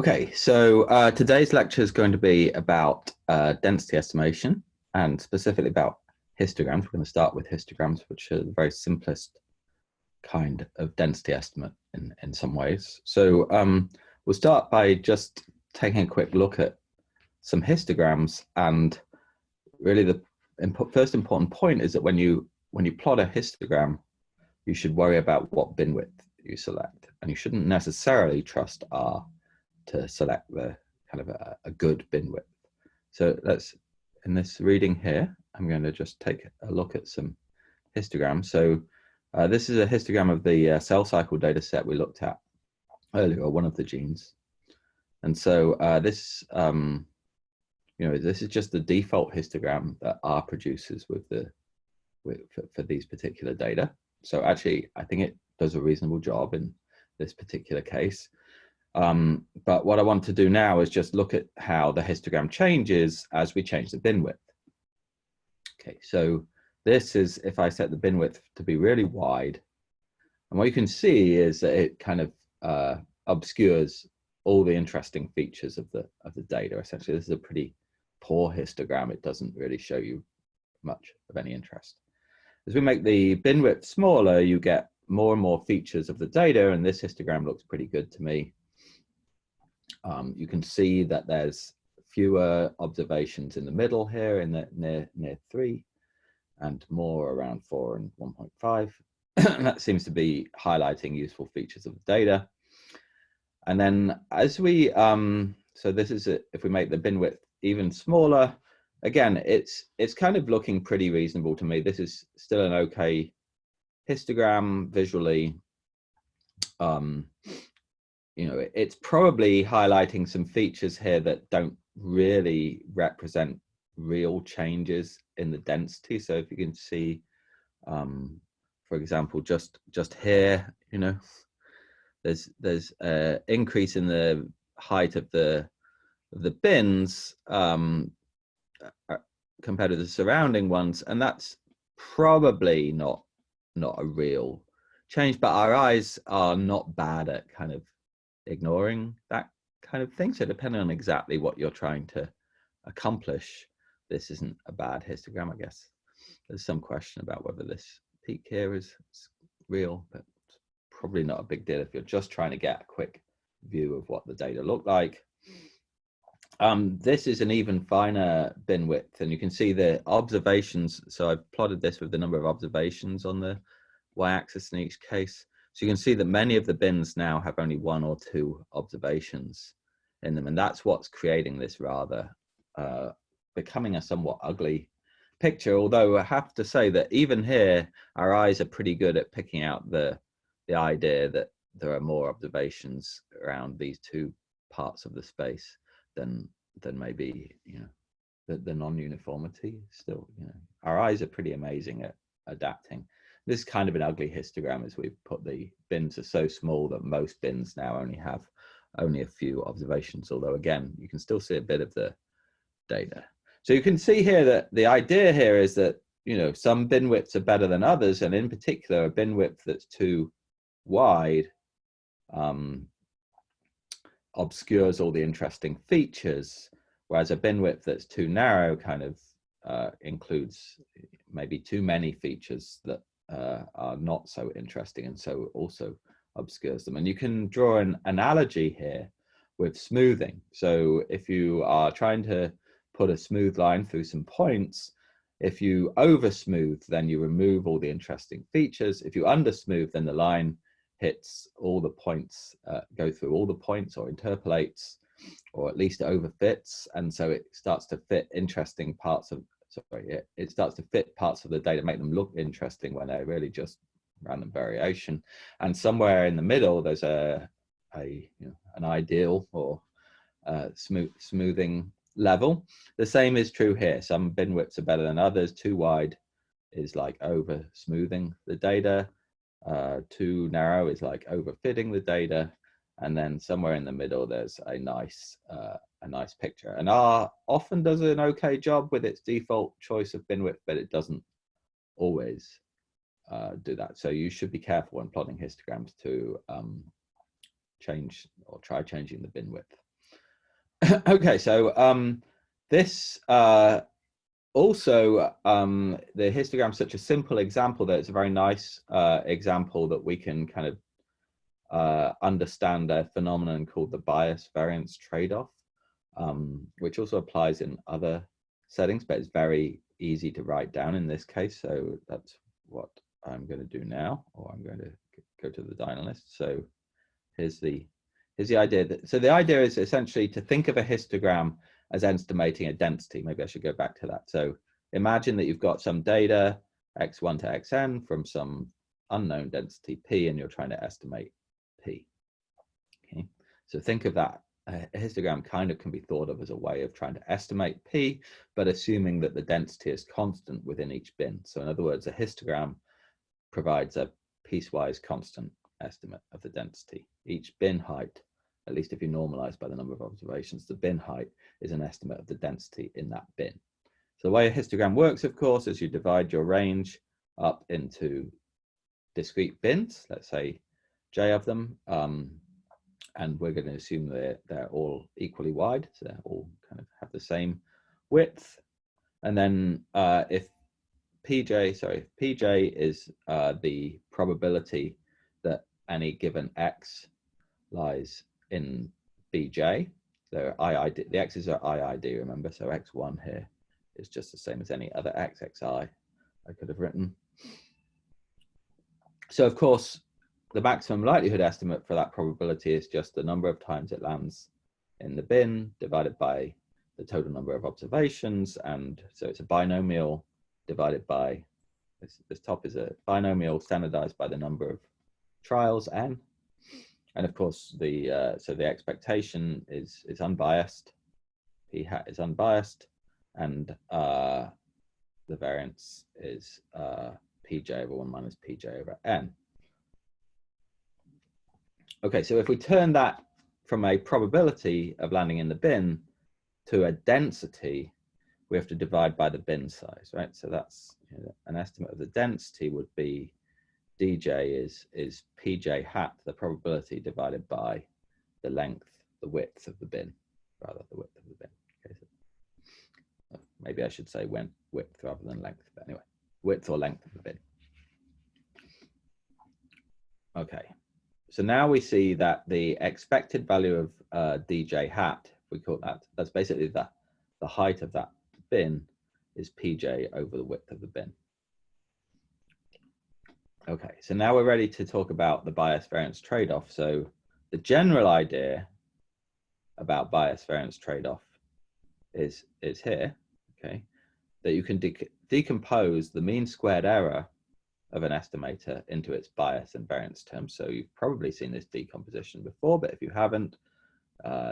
Okay, so today's lecture is going to be about density estimation and specifically about histograms. We're going to start with histograms, which are the very simplest kind of density estimate in some ways. So we'll start by just taking a quick look at some histograms, and really the first important point is that when you plot a histogram, you should worry about what bin width you select, and you shouldn't necessarily trust R to select the kind of a good bin width. So let's, in this reading here, I'm going to just take a look at some histograms. So this is a histogram of the cell cycle data set we looked at earlier, or one of the genes. And so this, this is just the default histogram that R produces for these particular data. So actually, I think it does a reasonable job in this particular case. But what I want to do now is just look at how the histogram changes as we change the bin width. Okay, so this is if I set the bin width to be really wide, and what you can see is that it kind of obscures all the interesting features of the data. Essentially, this is a pretty poor histogram. It doesn't really show you much of any interest. As we make the bin width smaller, you get more and more features of the data, and this histogram looks pretty good to me. You can see that there's fewer observations in the middle here in the near 3 and more around 4 and 1.5. That seems to be highlighting useful features of the data. And then as we, so this is if we make the bin width even smaller, again, it's kind of looking pretty reasonable to me. This is still an okay histogram visually. It's probably highlighting some features here that don't really represent real changes in the density. So if you can see, for example, just here, there's an increase in the height of the bins compared to the surrounding ones, and that's probably not a real change. But our eyes are not bad at kind of ignoring that kind of thing. So depending on exactly what you're trying to accomplish, this isn't a bad histogram, I guess. There's some question about whether this peak here is real, but it's probably not a big deal if you're just trying to get a quick view of what the data look like. This is an even finer bin width, and you can see the observations. So I've plotted this with the number of observations on the y-axis in each case. So you can see that many of the bins now have only 1 or 2 observations in them, and that's what's creating this rather becoming a somewhat ugly picture. Although I have to say that even here, our eyes are pretty good at picking out the idea that there are more observations around these 2 parts of the space than maybe the non-uniformity. Still, our eyes are pretty amazing at adapting. This is kind of an ugly histogram as we've put the bins are so small that most bins now only have a few observations, although again, you can still see a bit of the data. So you can see here that the idea here is that, some bin widths are better than others, and in particular, a bin width that's too wide obscures all the interesting features, whereas a bin width that's too narrow kind of includes maybe too many features that are not so interesting, and so also obscures them. And you can draw an analogy here with smoothing. So if you are trying to put a smooth line through some points, if you over smooth, then you remove all the interesting features. If you under smooth, then the line hits all the points, go through all the points, or interpolates, or at least overfits, and so it starts to fit interesting parts of it starts to fit parts of the data, make them look interesting when they're really just random variation. And somewhere in the middle, there's an ideal or smoothing level. The same is true here. Some bin widths are better than others. Too wide is like over smoothing the data. Too narrow is like overfitting the data. And then somewhere in the middle, there's a nice picture. And R often does an okay job with its default choice of bin width, but it doesn't always do that. So you should be careful when plotting histograms to change or try changing the bin width. Okay, so this also the histogram's such a simple example that it's a very nice example that we can kind of understand a phenomenon called the bias variance trade-off, which also applies in other settings, but it's very easy to write down in this case. So that's what I'm going to do now, or I'm going to go to the Dynalist. So here's the idea. So the idea is essentially to think of a histogram as estimating a density. Maybe I should go back to that. So imagine that you've got some data, x1 to xn, from some unknown density p, and you're trying to estimate p. Okay, so think of that. A histogram kind of can be thought of as a way of trying to estimate p, but assuming that the density is constant within each bin. So in other words, a histogram provides a piecewise constant estimate of the density. Each bin height, at least if you normalize by the number of observations, the bin height is an estimate of the density in that bin. So the way a histogram works, of course, is you divide your range up into discrete bins, let's say j of them, and we're going to assume they're all equally wide, so they all kind of have the same width. And then if Pj is the probability that any given x lies in Bj. So IID, the x's are IID, remember, so x1 here is just the same as any other x, xi I could have written. So of course, the maximum likelihood estimate for that probability is just the number of times it lands in the bin divided by the total number of observations. And so it's a binomial divided by, this top is a binomial standardized by the number of trials n. And of course, so the expectation is unbiased. P hat is unbiased, and the variance is Pj over 1 minus Pj over n. Okay, so if we turn that from a probability of landing in the bin to a density, we have to divide by the bin size, right? So that's, you know, an estimate of the density would be dj is Pj hat, the probability, divided by the length, the width of the bin, rather the width of the bin. Okay, so maybe I should say width rather than length, but anyway, width or length of the bin. Okay, so now we see that the expected value of dj hat, we call that, that's basically the height of that bin, is Pj over the width of the bin. Okay, so now we're ready to talk about the bias variance trade-off. So the general idea about bias variance trade-off is here, okay, that you can decompose the mean squared error of an estimator into its bias and variance terms. So you've probably seen this decomposition before, but if you haven't,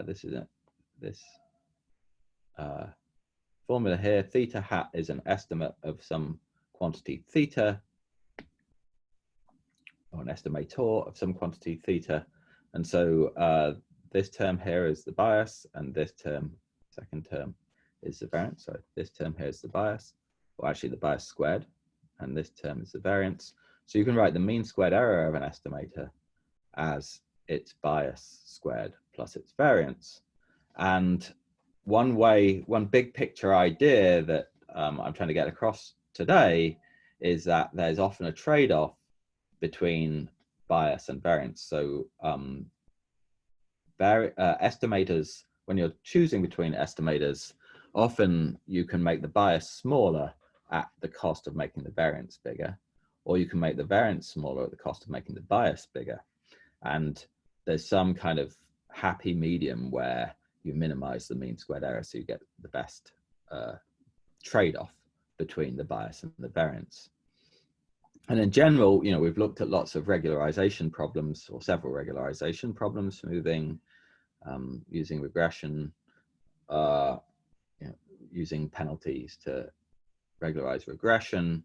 this is this formula here. Theta hat is an estimate of some quantity theta, or an estimator of some quantity theta. And so this term here is the bias, and this term, second term, is the variance. So this term here is the bias, or actually the bias squared, and this term is the variance. So you can write the mean squared error of an estimator as its bias squared plus its variance. And one big picture idea that I'm trying to get across today is that there's often a trade-off between bias and variance. So estimators, when you're choosing between estimators, often you can make the bias smaller at the cost of making the variance bigger, or you can make the variance smaller at the cost of making the bias bigger. And there's some kind of happy medium where you minimize the mean squared error, so you get the best trade-off between the bias and the variance. And in general, you know, we've looked at lots of regularization problems, or several regularization problems, smoothing, using regression, you know, using penalties to regularize regression.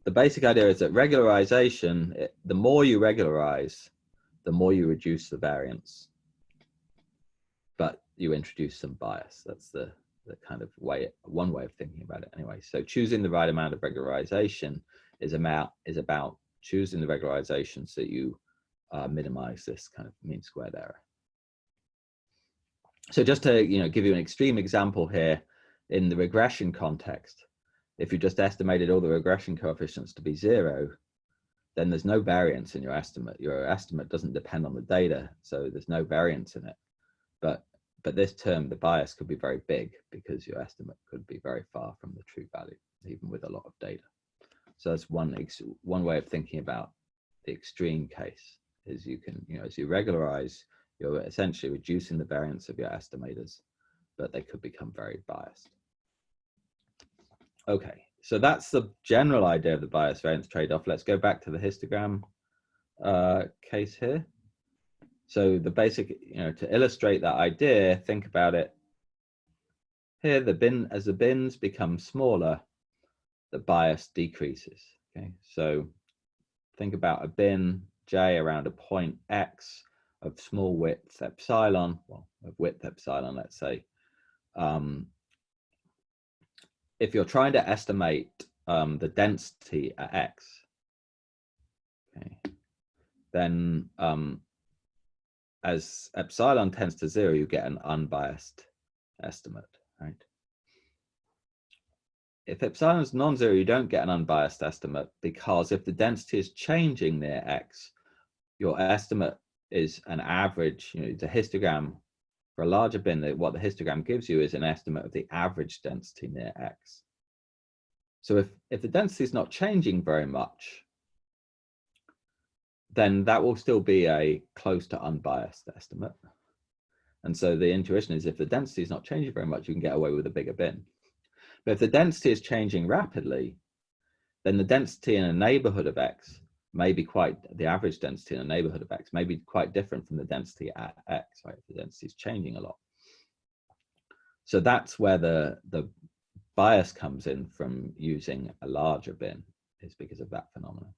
The basic idea is that regularization, the more you regularize, the more you reduce the variance, but you introduce some bias. That's the kind of way, one way of thinking about it anyway. So choosing the right amount of regularization is about choosing the regularization so you minimize this kind of mean squared error. So just to give you an extreme example here, in the regression context, if you just estimated all the regression coefficients to be 0, then there's no variance in your estimate. Your estimate doesn't depend on the data, so there's no variance in it. But this term, the bias, could be very big because your estimate could be very far from the true value, even with a lot of data. So that's one way of thinking about the extreme case, is you can, as you regularize, you're essentially reducing the variance of your estimators, but they could become very biased. Okay, so that's the general idea of the bias variance trade-off. Let's go back to the histogram case here. So the basic, to illustrate that idea, think about it. Here, as the bins become smaller, the bias decreases. Okay, so think about a bin J around a point X of small width epsilon, well, of width epsilon, let's say. If you're trying to estimate the density at X, okay, then as epsilon tends to 0, you get an unbiased estimate, right? If epsilon is non-zero, you don't get an unbiased estimate, because if the density is changing near X, your estimate is an average, the histogram for a larger bin. What the histogram gives you is an estimate of the average density near X. So if the density is not changing very much, then that will still be a close to unbiased estimate. And so the intuition is, if the density is not changing very much, you can get away with a bigger bin. But if the density is changing rapidly, then the density in a neighborhood of X may be the average density in a neighborhood of X may be quite different from the density at X, right? The density is changing a lot. So that's where the bias comes in from using a larger bin, is because of that phenomenon.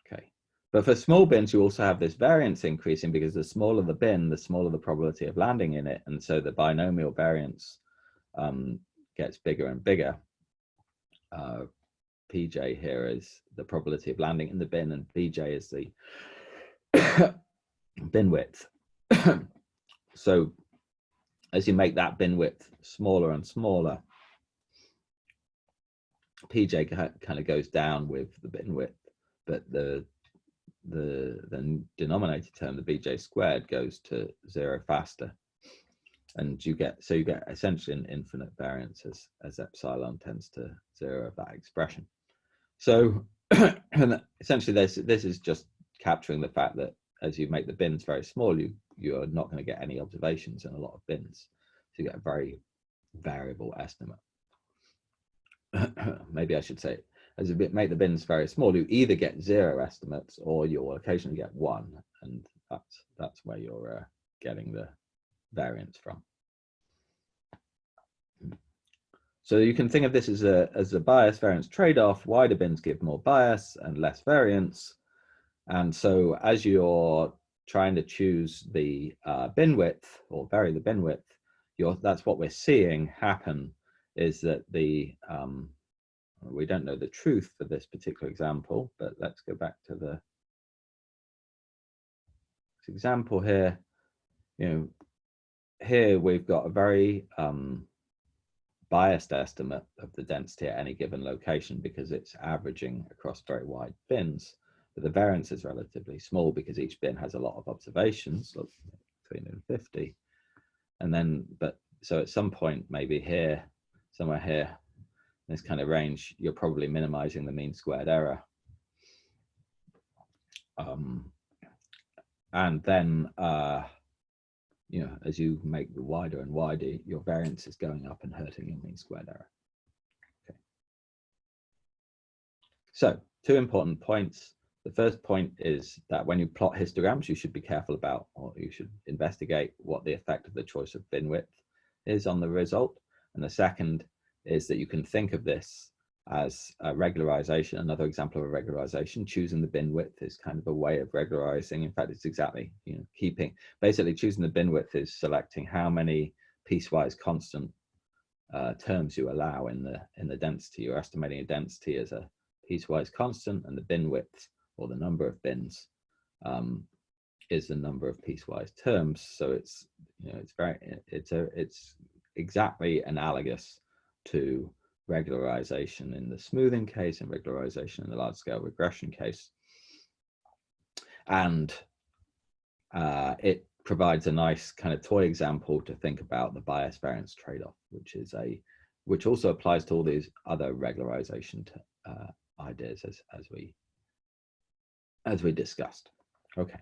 Okay, but for small bins, you also have this variance increasing, because the smaller the bin, the smaller the probability of landing in it, and so the binomial variance gets bigger and bigger. PJ here is the probability of landing in the bin, and BJ is the bin width. So as you make that bin width smaller and smaller, PJ kind of goes down with the bin width, but the denominator term, the BJ squared, goes to 0 faster, and you get essentially an infinite variance as epsilon tends to 0 of that expression. So essentially this is just capturing the fact that as you make the bins very small, you're not going to get any observations in a lot of bins, so you get a very variable estimate. Maybe I should say, as you make the bins very small, you either get 0 estimates, or you'll occasionally get 1, and that's where you're getting the variance from. So you can think of this as a bias variance trade-off. Wider bins give more bias and less variance. And so as you're trying to choose the bin width, or vary the bin width, that's what we're seeing happen, is that we don't know the truth for this particular example, but let's go back to the example here. Here we've got a very biased estimate of the density at any given location, because it's averaging across very wide bins, but the variance is relatively small because each bin has a lot of observations, 350. And then, so at some point, maybe here, somewhere here, this kind of range, you're probably minimizing the mean squared error. And then, as you make the wider and wider, your variance is going up and hurting your mean squared error. Okay. So 2 important points. The first point is that when you plot histograms, you should be careful about, or you should investigate, what the effect of the choice of bin width is on the result. And the second is that you can think of this as a regularization, another example of a regularization. Choosing the bin width is kind of a way of regularizing. In fact, it's exactly, basically choosing the bin width is selecting how many piecewise constant terms you allow in the density. You're estimating a density as a piecewise constant, and the bin width, or the number of bins, is the number of piecewise terms. So it's, you know, it's exactly analogous to regularization in the smoothing case and regularization in the large scale regression case. And it provides a nice kind of toy example to think about the bias variance trade-off, which also applies to all these other regularization ideas as we discussed. Okay.